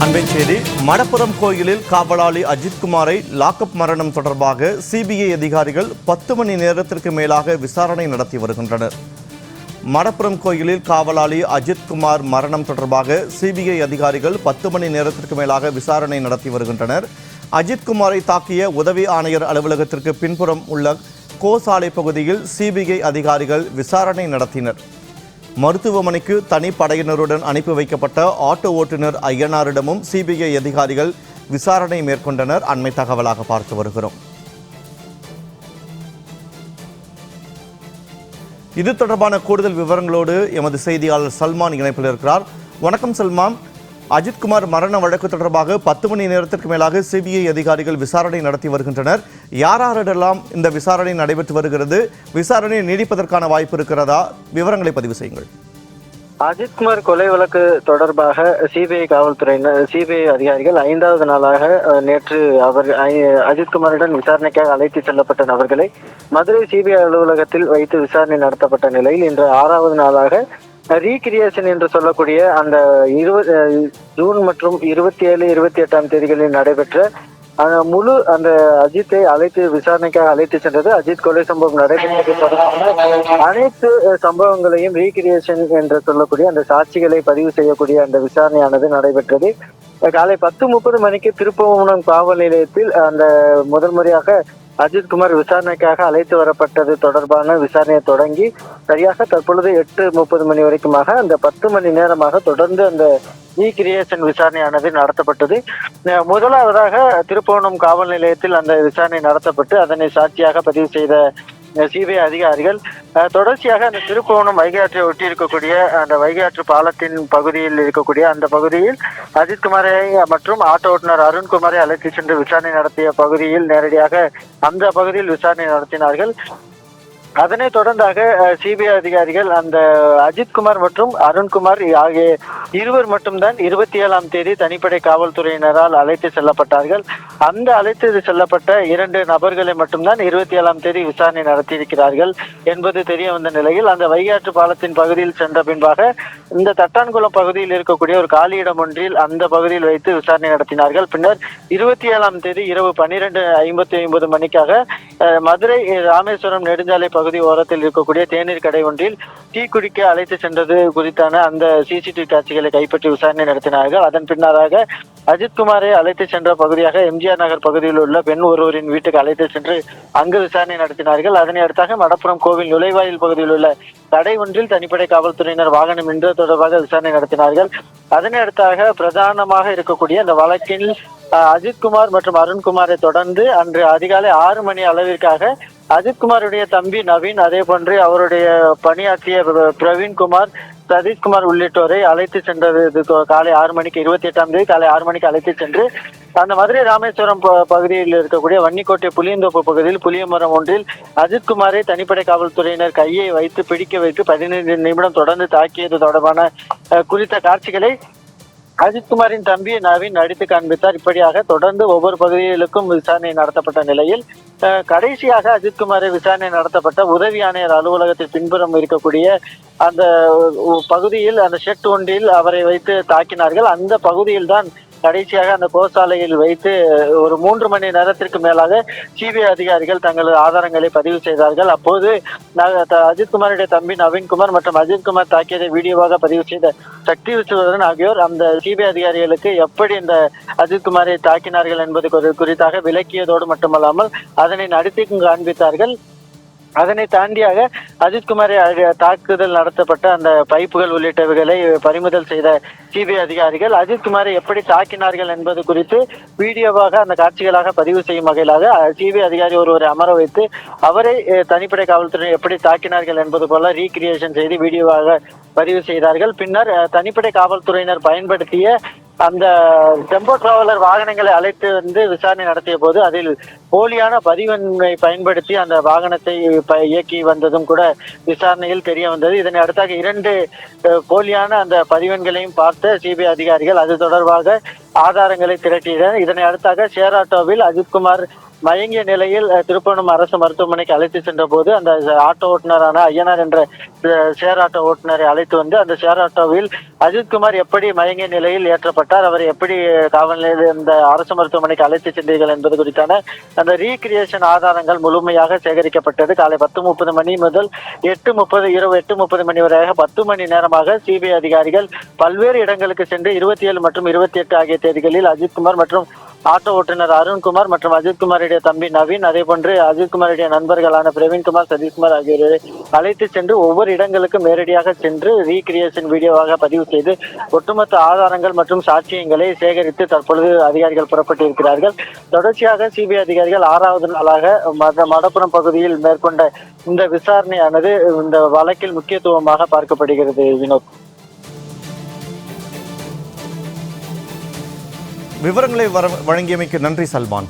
அண்மை செய்தி. மடப்புரம் கோயிலில் காவலாளி அஜித்குமாரை லாக்அப் மரணம் தொடர்பாக சிபிஐ அதிகாரிகள் 10 மணி நேரத்திற்கு மேலாக விசாரணை நடத்தி வருகின்றனர். மடப்புரம் கோயிலில் காவலாளி அஜித்குமார் மரணம் தொடர்பாக சிபிஐ அதிகாரிகள் 10 மணி நேரத்திற்கு மேலாக விசாரணை நடத்தி வருகின்றனர். அஜித்குமாரை தாக்கிய உதவி ஆணையர் அலுவலகத்திற்கு பின்புறம் உள்ள கோசாலை பகுதியில் சிபிஐ அதிகாரிகள் விசாரணை நடத்தினர். மருத்துவமனைக்கு தனிப்படையினருடன் அனுப்பி வைக்கப்பட்ட ஆட்டோ ஓட்டுநர் ஐயனாரிடமும் சிபிஐ அதிகாரிகள் விசாரணை மேற்கொண்டனர். அண்மை தகவலாக பார்த்து வருகிறோம். இது தொடர்பான கூடுதல் விவரங்களோடு எமது செய்தியாளர் சல்மான் இணைப்பில் இருக்கிறார். வணக்கம் சல்மான். அஜித்குமார் மரண வழக்கு தொடர்பாக 10 மணி நேரத்திற்கு மேலாக சிபிஐ அதிகாரிகள் விசாரணை நடத்தி வருகின்றனர். யாரெல்லாம் இந்த விசாரணை நடைபெற்று வருகிறது? விசாரணை நீடிப்பதற்கான வாய்ப்பு இருக்கிறதா? விவரங்களை பதிவு செய்யுங்கள். அஜித்குமார் கொலை வழக்கு தொடர்பாக சிபிஐ அதிகாரிகள் 5வது நாளாக நேற்று அஜித்குமாரிடம் விசாரணைக்காக அழைத்து செல்லப்பட்ட நபர்களை மதுரை சிபிஐ அலுவலகத்தில் வைத்து விசாரணை நடத்தப்பட்ட நிலையில் இன்று 6வது நாளாக ரீகிரியேஷன் என்று சொல்லக்கூடிய அந்த ஜூன் மற்றும் 27, 28ஆம் தேதிகளில் நடைபெற்ற முழு அந்த அஜித்தை விசாரணைக்காக அழைத்து சென்றது. அஜித் கொலை சம்பவம் நடைபெற்றது தொடர்பான அனைத்து சம்பவங்களையும் ரீகிரியேஷன் என்று சொல்லக்கூடிய அந்த சாட்சிகளை பதிவு செய்யக்கூடிய அந்த விசாரணையானது நடைபெற்றது. காலை 10:30 மணிக்கு திருப்புவனம் காவல் நிலையத்தில் அந்த முதல் முறையாக அஜித்குமார் விசாரணைக்காக அழைத்து வரப்பட்டது தொடர்பான விசாரணையை தொடங்கி சரியாக தற்பொழுது 8:30 மணி வரைக்குமாக அந்த 10 மணி நேரமாக தொடர்ந்து அந்த ரீகிரியேஷன் விசாரணையானது நடத்தப்பட்டது. முதலாவதாக திருப்புவனம் காவல் நிலையத்தில் அந்த விசாரணை நடத்தப்பட்டு அதனை சாட்சியாக பதிவு செய்த சிபிஐ அதிகாரிகள் தொடர்ச்சியாக அந்த திருப்புவனம் வைகையாற்றை ஒட்டி இருக்கக்கூடிய அந்த வைகையாற்று பாலத்தின் பகுதியில் இருக்கக்கூடிய அந்த பகுதியில் அஜித்குமாரை மற்றும் ஆட்டோ ஓட்டுநர் அருண்குமாரை அழைத்து சென்று விசாரணை நடத்திய பகுதியில் நேரடியாக அந்த பகுதியில் விசாரணை நடத்தினார்கள். அதனைத் தொடர்ந்தாக சிபிஐ அதிகாரிகள் அந்த அஜித்குமார் மற்றும் அருண்குமார் ஆகிய இருவர் மட்டும்தான் 27ஆம் தேதி தனிப்படை காவல்துறையினரால் அழைத்து செல்லப்பட்டார்கள். அந்த அழைத்து செல்லப்பட்ட 2 நபர்களை மட்டும்தான் 27ஆம் தேதி விசாரணை நடத்தியிருக்கிறார்கள் என்பது தெரிய வந்த நிலையில் அந்த வைகையாற்று பாலத்தின் பகுதியில் சென்ற பின்பாக இந்த தட்டான்குளம் பகுதியில் இருக்கக்கூடிய ஒரு காலியிடம் ஒன்றில் அந்த பகுதியில் வைத்து விசாரணை நடத்தினார்கள். பின்னர் 27ஆம் தேதி இரவு 12:59 மணிக்காக மதுரை ராமேஸ்வரம் நெடுஞ்சாலை பகுதி ஓரத்தில் இருக்கக்கூடிய தேநீர் கடை ஒன்றில் டீ குடிக்க அழைத்து சென்றது குறித்தான அந்த சிசிடிவி காட்சிகளை கைப்பற்றி விசாரணை நடத்தினார்கள். அதன் பின்னராக அஜித்குமாரை அழைத்து சென்ற பகுதியாக எம்ஜிஆர் நகர் பகுதியில் உள்ள பெண் ஒருவரின் வீட்டுக்கு அழைத்து சென்று அங்கு விசாரணை நடத்தினார்கள். அதனை அடுத்தாக மடப்புரம் கோவில் நுழைவாயில் பகுதியில் உள்ள கடை ஒன்றில் தனிப்படை காவல்துறையினர் வாகனம் நின்று தொடர்பாக விசாரணை நடத்தினார்கள். அதனை அடுத்தாக பிரதானமாக இருக்கக்கூடிய அந்த வழக்கில் அஜித்குமார் மற்றும் அருண்குமாரை தொடர்ந்து அன்று அதிகாலை 6 மணி அளவிற்காக அஜித்குமாருடைய தம்பி நவீன், அதே போன்று அவருடைய பணியாற்றிய பிரவீன்குமார், சதீஷ்குமார் உள்ளிட்டோரை அழைத்து சென்றது. காலை 6 மணிக்கு 28ஆம் தேதி காலை 6 மணிக்கு அழைத்து சென்று அந்த மதுரை ராமேஸ்வரம் பகுதியில் இருக்கக்கூடிய வன்னிக்கோட்டை புளியந்தோப்பு பகுதியில் புளிய மரம் ஒன்றில் அஜித்குமாரை தனிப்படை காவல்துறையினர் கையை வைத்து பிடிக்க வைத்து 15 நிமிடம் தொடர்ந்து தாக்கியது தொடர்பான குறித்த காட்சிகளை அஜித்குமாரின் தம்பி நவீன் நடித்து காண்பித்தார். இப்படியாக தொடர்ந்து ஒவ்வொரு பகுதிகளுக்கும் விசாரணை நடத்தப்பட்ட நிலையில் கடைசியாக அஜித்குமாரை விசாரணை நடத்தப்பட்ட உதவி ஆணையர் அலுவலகத்தில் பின்புறம் இருக்கக்கூடிய அந்த பகுதியில் அந்த ஷெட் ஒன்றில் அவரை வைத்து தாக்கினார்கள். அந்த பகுதியில் தான் கடைசியாக அந்த கோசாலையில் வைத்து ஒரு 3 மணி நேரத்திற்கு மேலாக சிபிஐ அதிகாரிகள் தங்களது ஆதாரங்களை பதிவு செய்தார்கள். அப்போது அஜித்குமாருடைய தம்பி நவீன்குமார் மற்றும் அஜித்குமார் தாக்கியதை வீடியோவாக பதிவு செய்த சக்தி விசுவதன் ஆகியோர் அந்த சிபிஐ அதிகாரிகளுக்கு எப்படி இந்த அஜித்குமாரை தாக்கினார்கள் என்பது குறித்தாக விளக்கியதோடு மட்டுமல்லாமல் அதனை நடத்தி காண்பித்தார்கள். அதனை தாண்டியாக அஜித்குமாரை தாக்குதல் நடத்தப்பட்ட அந்த பைப்புகள் உள்ளிட்டவைகளை பறிமுதல் செய்த சிபிஐ அதிகாரிகள் அஜித்குமாரை எப்படி தாக்கினார்கள் என்பது குறித்து வீடியோவாக அந்த காட்சிகளாக பதிவு செய்யும் வகையிலாக சிபிஐ அதிகாரி ஒருவரை அமர வைத்து அவரை தனிப்படை காவல்துறை எப்படி தாக்கினார்கள் என்பது போல ரீகிரியேஷன் செய்து வீடியோவாக பதிவு செய்தார்கள். பின்னர் தனிப்படை காவல்துறையினர் பயன்படுத்திய அந்த டெம்போ டிராவலர் வாகனங்களை அழைத்து வந்து விசாரணை நடத்திய போது அதில் போலியான பதிவெண்ணை பயன்படுத்தி அந்த வாகனத்தை இயக்கி வந்ததும் கூட விசாரணையில் தெரிய வந்தது. இதனை அடுத்தாக 2 போலியான அந்த பதிவெண்களையும் பார்த்த சிபிஐ அதிகாரிகள் அது தொடர்பாக ஆதாரங்களை திரட்டினர். இதனை அடுத்தாக ஷேர் ஆட்டோவில் அஜித்குமார் மயங்கிய நிலையில் திருப்பணம் அரசு மருத்துவமனைக்கு அழைத்து சென்ற போது அந்த ஆட்டோ ஓட்டுநரான ஐயனார் என்ற ஷேர் ஆட்டோ ஓட்டுநரை அழைத்து வந்து அந்த ஷேர் ஆட்டோவில் அஜித்குமார் எப்படி மயங்கிய நிலையில் ஏற்றப்பட்டார், அவர் எப்படி காவல் நிலையில் இந்த அரசு மருத்துவமனைக்கு அழைத்து சென்றீர்கள் என்பது குறித்தான அந்த ரீகிரியேஷன் ஆதாரங்கள் முழுமையாக சேகரிக்கப்பட்டது. காலை 10:30 மணி முதல் 8:30 இரவு 8:30 மணி வரையாக 10 மணி நேரமாக சிபிஐ அதிகாரிகள் பல்வேறு இடங்களுக்கு சென்று 27 மற்றும் 28 ஆகிய தேதிகளில் அஜித்குமார் மற்றும் ஆட்டோ ஓட்டுநர் அருண்குமார் மற்றும் அஜித்குமாருடைய தம்பி நவீன், அதே போன்று அஜித்குமாருடைய நண்பர்களான பிரவீன்குமார், சதீஷ்குமார் ஆகியோரை அழைத்து சென்று ஒவ்வொரு இடங்களுக்கும் நேரடியாக சென்று ரீகிரியேஷன் வீடியோவாக பதிவு செய்து ஒட்டுமொத்த ஆதாரங்கள் மற்றும் சாட்சியங்களை சேகரித்து தற்பொழுது அதிகாரிகள் புறப்பட்டிருக்கிறார்கள். தொடர்ச்சியாக சிபிஐ அதிகாரிகள் 6வது நாளாக மடப்புறம் பகுதியில் மேற்கொண்ட இந்த விசாரணையானது இந்த வழக்கில் முக்கியத்துவமாக பார்க்கப்படுகிறது. வினோத், விவரங்களை வழங்கியமைக்கு நன்றி சல்மான்.